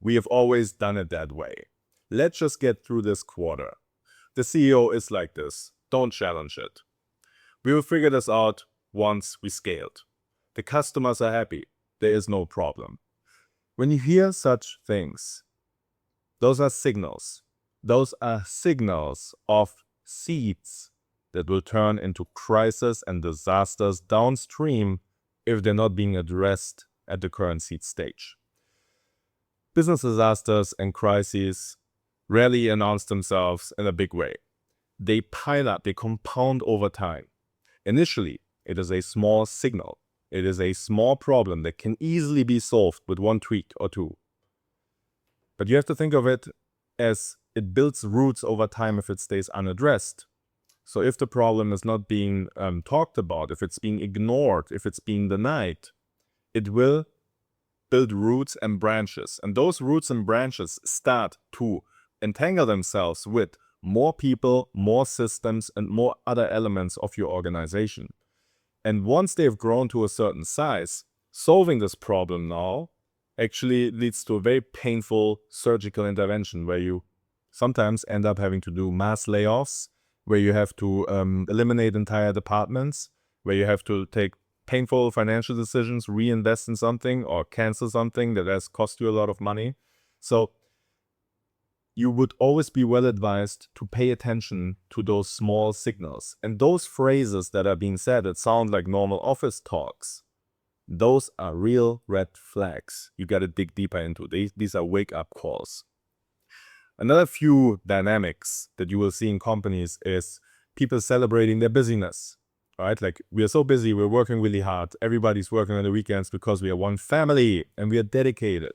We have always done it that way. Let's just get through this quarter. The CEO is like this. Don't challenge it. We will figure this out once we scaled. The customers are happy. There is no problem. When you hear such things, those are signals. Those are signals of seeds that will turn into crises and disasters downstream if they're not being addressed at the current seed stage. Business disasters and crises rarely announce themselves in a big way. They pile up, they compound over time. Initially, it is a small signal. It is a small problem that can easily be solved with one tweak or two. But you have to think of it as it builds roots over time if it stays unaddressed. So if the problem is not being talked about, if it's being ignored, if it's being denied, it will build roots and branches. And those roots and branches start to entangle themselves with more people, more systems, and more other elements of your organization. And once they've grown to a certain size, solving this problem now actually leads to a very painful surgical intervention where you sometimes end up having to do mass layoffs, where you have to eliminate entire departments, where you have to take painful financial decisions, reinvest in something or cancel something that has cost you a lot of money. So you would always be well advised to pay attention to those small signals. And those phrases that are being said that sound like normal office talks, those are real red flags. You got to dig deeper into. These are wake-up calls. Another few dynamics that you will see in companies is people celebrating their busyness, right? Like, we are so busy, we're working really hard. Everybody's working on the weekends because we are one family and we are dedicated.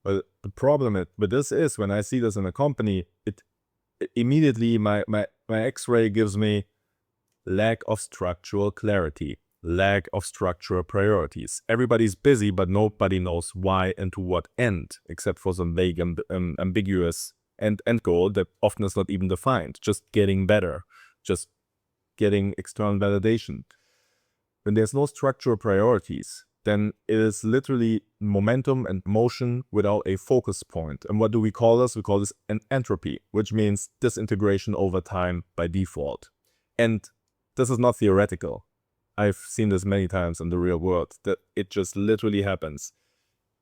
But the problem with this is when I see this in a company, it immediately my X-ray gives me lack of structural clarity, lack of structural priorities. Everybody's busy, but nobody knows why and to what end, except for some vague, ambiguous end goal that often is not even defined. Just getting better, just getting external validation. When there's no structural priorities, then it is literally momentum and motion without a focus point. And what do we call this? We call this an entropy, which means disintegration over time by default. And this is not theoretical. I've seen this many times in the real world, that it just literally happens.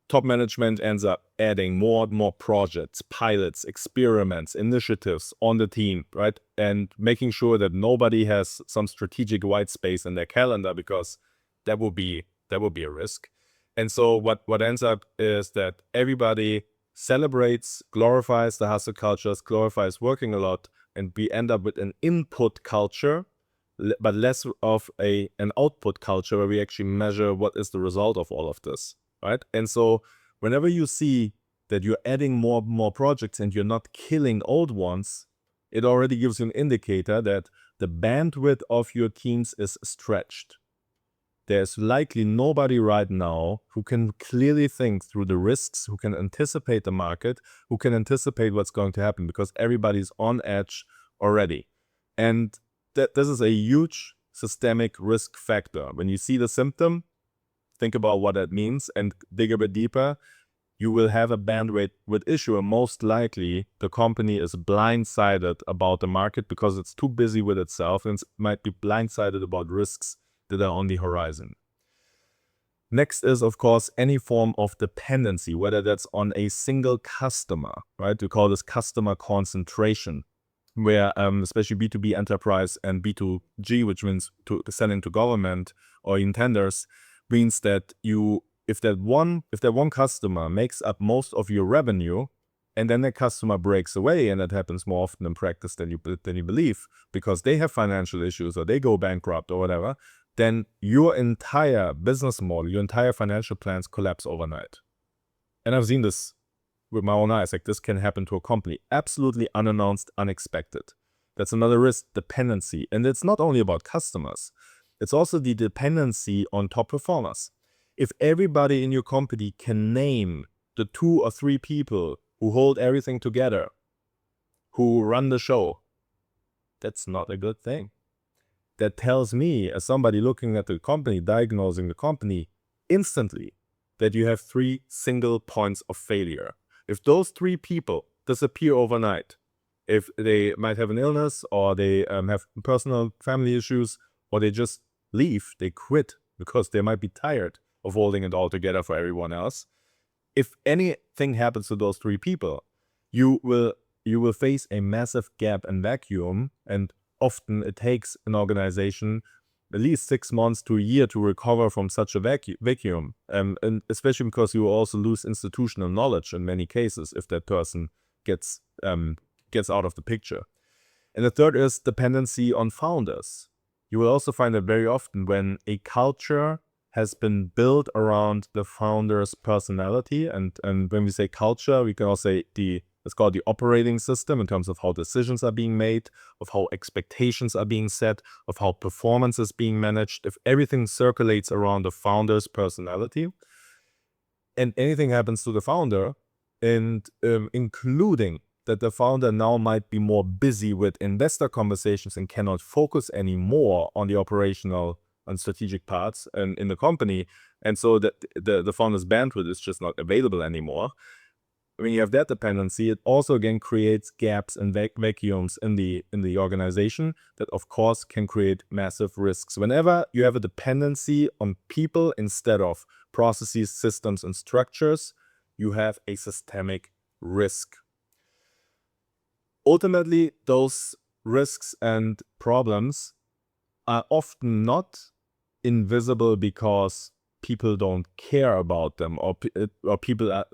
Top management ends up adding more and more projects, pilots, experiments, initiatives on the team, right? And making sure that nobody has some strategic white space in their calendar, because that would be a risk. And so what ends up is that everybody celebrates, glorifies the hustle cultures, glorifies working a lot, and we end up with an input culture, but less of an output culture where we actually measure what is the result of all of this, right? And so whenever you see that you're adding more projects and you're not killing old ones, it already gives you an indicator that the bandwidth of your teams is stretched. There's likely nobody right now who can clearly think through the risks, who can anticipate the market, who can anticipate what's going to happen, because everybody's on edge already. And this is a huge systemic risk factor. When you see the symptom, think about what that means and dig a bit deeper. You will have a bandwidth issue, and most likely the company is blindsided about the market because it's too busy with itself, and it might be blindsided about risks that are on the horizon. Next is, of course, any form of dependency, whether that's on a single customer, right? We call this customer concentration, where especially B2B enterprise and B2G, which means selling to government or in tenders, means that if that one customer makes up most of your revenue, and then that customer breaks away, and that happens more often in practice than you believe, because they have financial issues or they go bankrupt or whatever, then your entire business model, your entire financial plans collapse overnight. And I've seen this with my own eyes. Like, this can happen to a company, absolutely unannounced, unexpected. That's another risk, dependency. And it's not only about customers. It's also the dependency on top performers. If everybody in your company can name the 2 or 3 people who hold everything together, who run the show, that's not a good thing. That tells me, as somebody looking at the company, diagnosing the company, instantly that you have 3 single points of failure. If those 3 people disappear overnight, if they might have an illness or they have personal family issues, or they just leave, they quit because they might be tired of holding it all together for everyone else. If anything happens to those 3 people, you will face a massive gap and vacuum, and often it takes an organization at least 6 months to a year to recover from such a vacuum. And especially because you will also lose institutional knowledge in many cases if that person gets out of the picture. And the third is dependency on founders. You will also find that very often when a culture has been built around the founder's personality, and when we say culture, we can also say it's called the operating system in terms of how decisions are being made, of how expectations are being set, of how performance is being managed. If everything circulates around the founder's personality, and anything happens to the founder, and including that the founder now might be more busy with investor conversations and cannot focus anymore on the operational and strategic parts in the company, and so that the founder's bandwidth is just not available anymore. When you have that dependency, it also again creates gaps and vacuums in the organization that of course can create massive risks. Whenever you have a dependency on people instead of processes, systems, and structures, you have a systemic risk. Ultimately, those risks and problems are often not invisible because people don't care about them, or people are,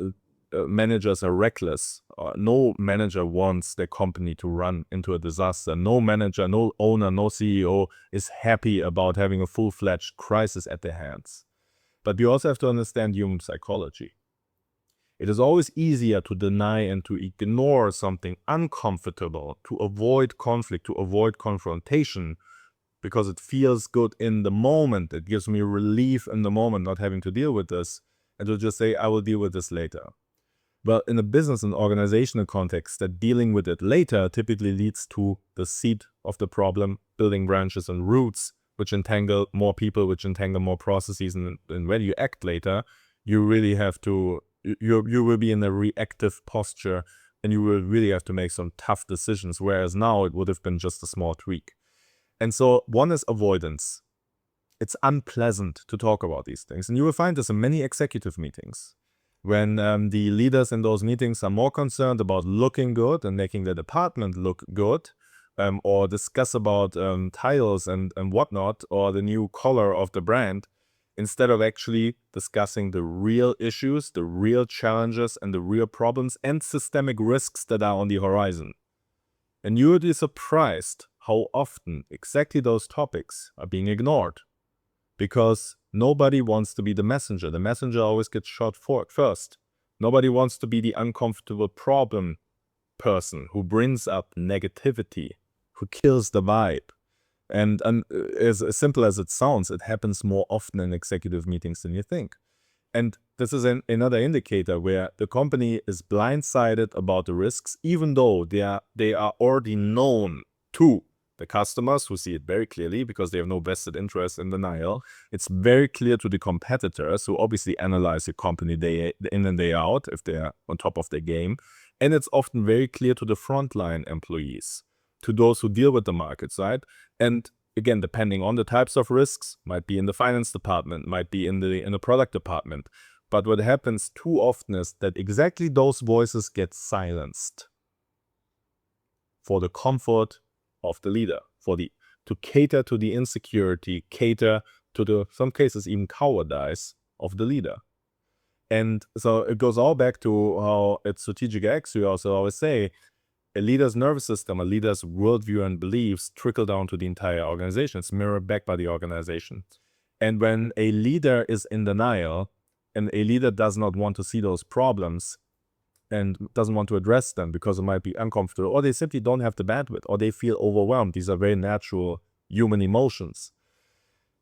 managers are reckless. No manager wants their company to run into a disaster. No manager, no owner, no CEO is happy about having a full-fledged crisis at their hands. But we also have to understand human psychology. It is always easier to deny and to ignore something uncomfortable, to avoid conflict, to avoid confrontation, because it feels good in the moment. It gives me relief in the moment not having to deal with this, and to just say, I will deal with this later. But in a business and organizational context, that dealing with it later typically leads to the seed of the problem, building branches and roots, which entangle more people, which entangle more processes. And when you act later, you really have to, you will be in a reactive posture, and you will really have to make some tough decisions, whereas now it would have been just a small tweak. And so one is avoidance. It's unpleasant to talk about these things. And you will find this in many executive meetings. When the leaders in those meetings are more concerned about looking good and making the department look good, or discuss about titles and whatnot, or the new color of the brand, instead of actually discussing the real issues, the real challenges, and the real problems and systemic risks that are on the horizon. And you would be surprised how often exactly those topics are being ignored, because nobody wants to be the messenger. The messenger always gets shot first. Nobody wants to be the uncomfortable problem person who brings up negativity, who kills the vibe. And as simple as it sounds, it happens more often in executive meetings than you think. And this is another indicator where the company is blindsided about the risks, even though they are already known to the customers, who see it very clearly because they have no vested interest in denial. It's very clear to the competitors, who obviously analyze the company day in and day out if they're on top of their game. And it's often very clear to the frontline employees, to those who deal with the market side. And again, depending on the types of risks, might be in the finance department, might be in the product department. But what happens too often is that exactly those voices get silenced for the comfort of the leader, to cater to the insecurity, cater to some cases even cowardice of the leader. And so it goes all back to how at Strategic X we also always say, a leader's nervous system, a leader's worldview and beliefs trickle down to the entire organization. It's mirrored back by the organization. And when a leader is in denial, and a leader does not want to see those problems and doesn't want to address them because it might be uncomfortable, or they simply don't have the bandwidth, or they feel overwhelmed, these are very natural human emotions,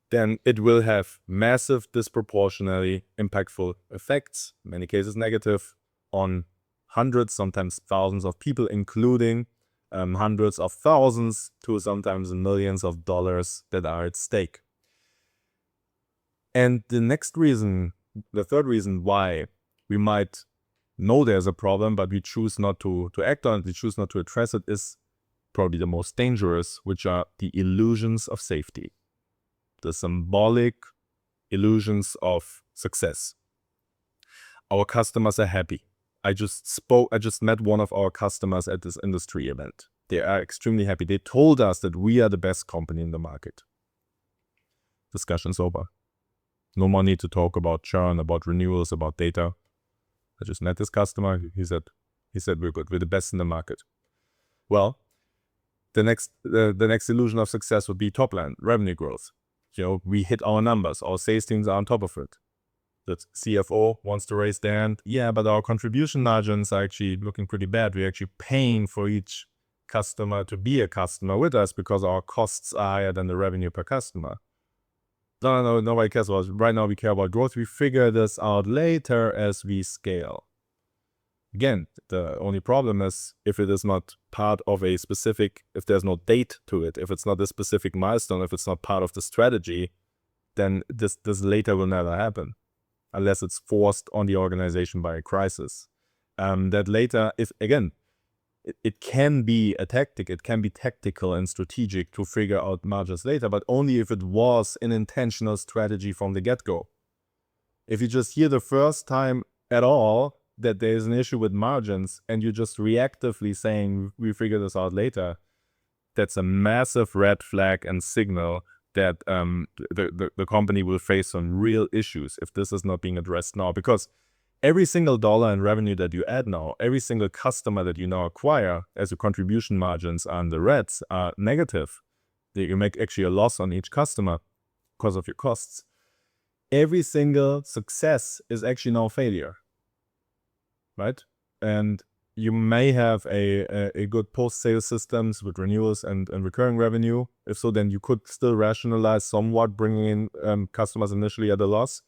then it will have massive, disproportionately impactful effects, in many cases negative, on hundreds, sometimes thousands of people, including hundreds of thousands to sometimes millions of dollars that are at stake. And the third reason why we might know there's a problem, but we choose not to act on it, we choose not to address it, is probably the most dangerous, which are the illusions of safety, the symbolic illusions of success. Our customers are happy. I just met one of our customers at this industry event. They are extremely happy. They told us that we are the best company in the market. Discussion's over. No more need to talk about churn, about renewals, about data. I just met this customer. He said we're good. We're the best in the market. Well, the next illusion of success would be top line revenue growth. We hit our numbers. Our sales teams are on top of it. The CFO wants to raise their hand. Yeah, but our contribution margins are actually looking pretty bad. We're actually paying for each customer to be a customer with us because our costs are higher than the revenue per customer. No, nobody cares about it. Right now we care about growth. We figure this out later as we scale. Again, the only problem is if it is not part of a specific, if there's no date to it, if it's not a specific milestone, if it's not part of the strategy, then this later will never happen unless it's forced on the organization by a crisis. That later, if again, it can be a tactic, it can be tactical and strategic to figure out margins later, but only if it was an intentional strategy from the get-go. If you just hear the first time at all that there is an issue with margins and you're just reactively saying, we figure this out later, that's a massive red flag and signal that the company will face some real issues if this is not being addressed now. Because every single dollar in revenue that you add now, every single customer that you now acquire, as your contribution margins on the reds are negative, that you make actually a loss on each customer because of your costs. Every single success is actually now failure, right? And you may have a good post-sale systems with renewals and recurring revenue. If so, then you could still rationalize somewhat bringing in customers initially at a loss.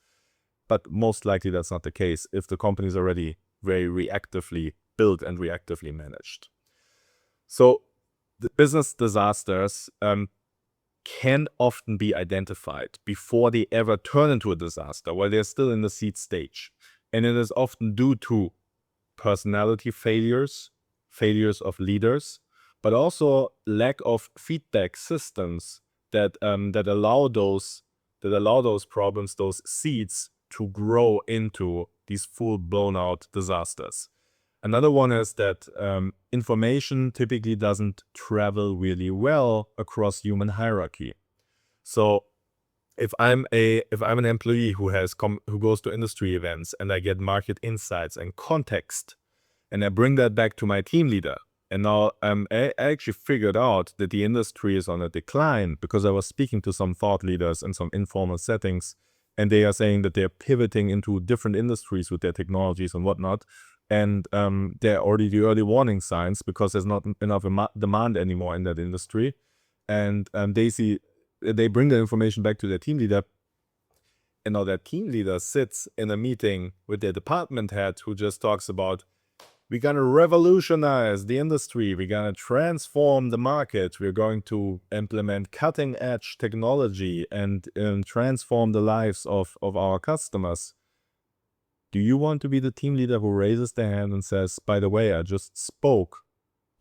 But most likely that's not the case if the company is already very reactively built and reactively managed. So the business disasters can often be identified before they ever turn into a disaster, while they're still in the seed stage. And it is often due to personality failures of leaders, but also lack of feedback systems that allow those problems, those seeds, to grow into these full blown out disasters. Another one is that information typically doesn't travel really well across human hierarchy. So if I'm an employee who goes to industry events and I get market insights and context, and I bring that back to my team leader, and now I actually figured out that the industry is on a decline because I was speaking to some thought leaders in some informal settings, and they are saying that they're pivoting into different industries with their technologies and whatnot, and there are already the early warning signs because there's not enough demand anymore in that industry, and they bring the information back to their team leader, and now that team leader sits in a meeting with their department head who just talks about, we're going to revolutionize the industry, we're going to transform the market, we're going to implement cutting edge technology and transform the lives of our customers. Do you want to be the team leader who raises their hand and says, by the way, I just spoke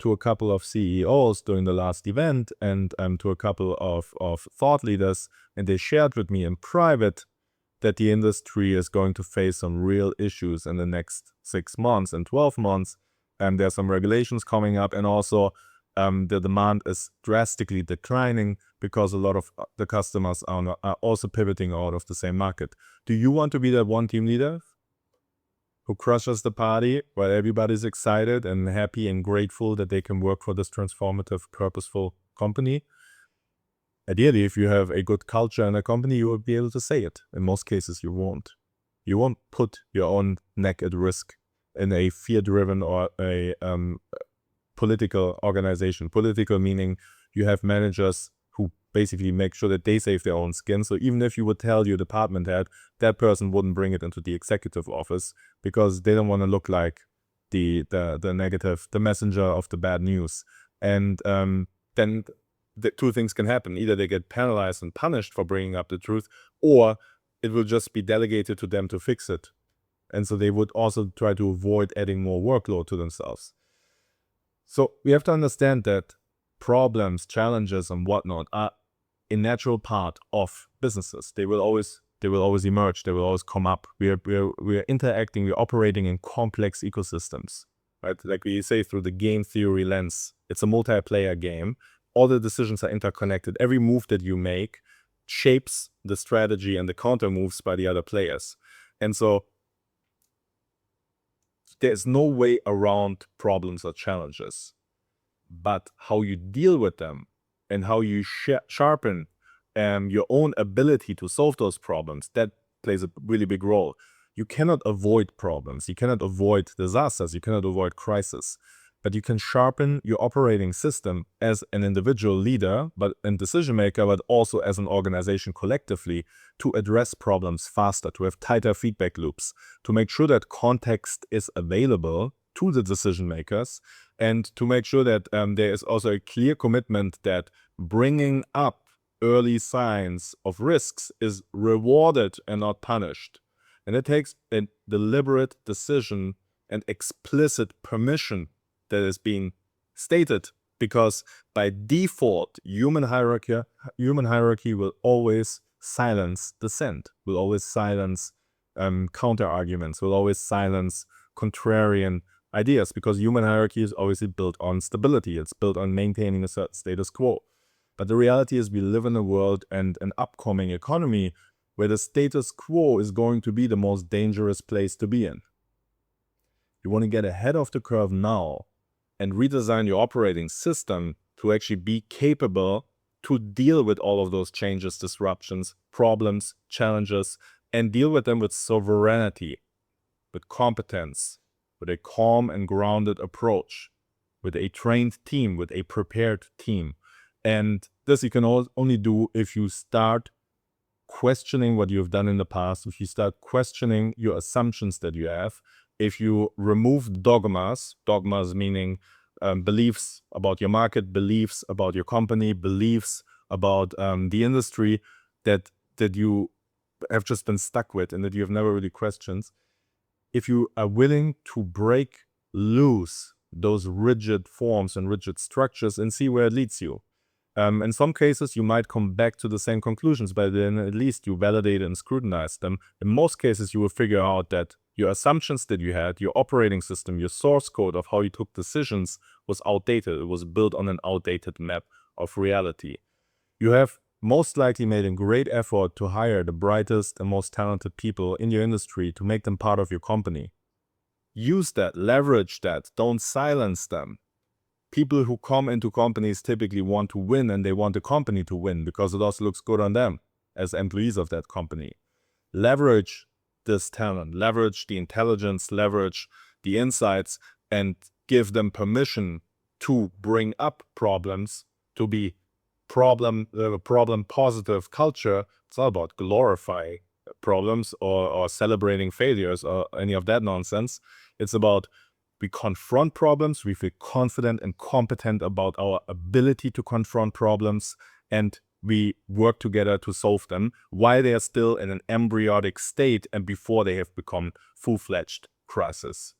to a couple of CEOs during the last event and to a couple of thought leaders, and they shared with me in private that the industry is going to face some real issues in the next 6 months and 12 months. And there's some regulations coming up, and also the demand is drastically declining because a lot of the customers are also pivoting out of the same market. Do you want to be that one team leader who crushes the party while everybody's excited and happy and grateful that they can work for this transformative, purposeful company? Ideally, if you have a good culture in a company, you will be able to say it. In most cases, you won't. You won't put your own neck at risk in a fear-driven or a political organization. Political meaning you have managers who basically make sure that they save their own skin. So even if you would tell your department head, that person wouldn't bring it into the executive office because they don't want to look like the negative, the messenger of the bad news. And then the two things can happen. Either they get penalized and punished for bringing up the truth, or it will just be delegated to them to fix it. And so they would also try to avoid adding more workload to themselves. So we have to understand that problems, challenges, and whatnot are a natural part of businesses. They will always emerge. They will always come up. We are interacting. We're operating in complex ecosystems, right? Like we say through the game theory lens. It's a multiplayer game. All the decisions are interconnected. Every move that you make shapes the strategy and the counter moves by the other players. And so there's no way around problems or challenges, but how you deal with them and how you sharpen your own ability to solve those problems, that plays a really big role. You cannot avoid problems. You cannot avoid disasters. You cannot avoid crisis. But you can sharpen your operating system as an individual leader and decision maker, but also as an organization collectively, to address problems faster, to have tighter feedback loops, to make sure that context is available to the decision makers, and to make sure that there is also a clear commitment that bringing up early signs of risks is rewarded and not punished. And it takes a deliberate decision and explicit permission that is being stated, because by default, human hierarchy will always silence dissent, will always silence counter arguments, will always silence contrarian ideas, because human hierarchy is obviously built on stability. It's built on maintaining a certain status quo. But the reality is we live in a world and an upcoming economy where the status quo is going to be the most dangerous place to be in. You want to get ahead of the curve now and redesign your operating system to actually be capable to deal with all of those changes, disruptions, problems, challenges, and deal with them with sovereignty, with competence, with a calm and grounded approach, with a trained team, with a prepared team. And this you can only do if you start questioning what you've done in the past, if you start questioning your assumptions that you have, if you remove dogmas meaning beliefs about your market, beliefs about your company, beliefs about the industry that you have just been stuck with and that you have never really questioned. If you are willing to break loose those rigid forms and rigid structures and see where it leads you. In some cases, you might come back to the same conclusions, but then at least you validate and scrutinize them. In most cases, you will figure out that your assumptions that you had, your operating system, your source code of how you took decisions was outdated. It was built on an outdated map of reality. You have most likely made a great effort to hire the brightest and most talented people in your industry to make them part of your company. Use that, leverage that, don't silence them. People who come into companies typically want to win, and they want the company to win because it also looks good on them as employees of that company. Leverage this talent, leverage the intelligence, leverage the insights, and give them permission to bring up problems, to be problem positive culture. It's not about glorifying problems or celebrating failures or any of that nonsense. It's about we confront problems, we feel confident and competent about our ability to confront problems, and we work together to solve them while they are still in an embryonic state and before they have become full-fledged crisis.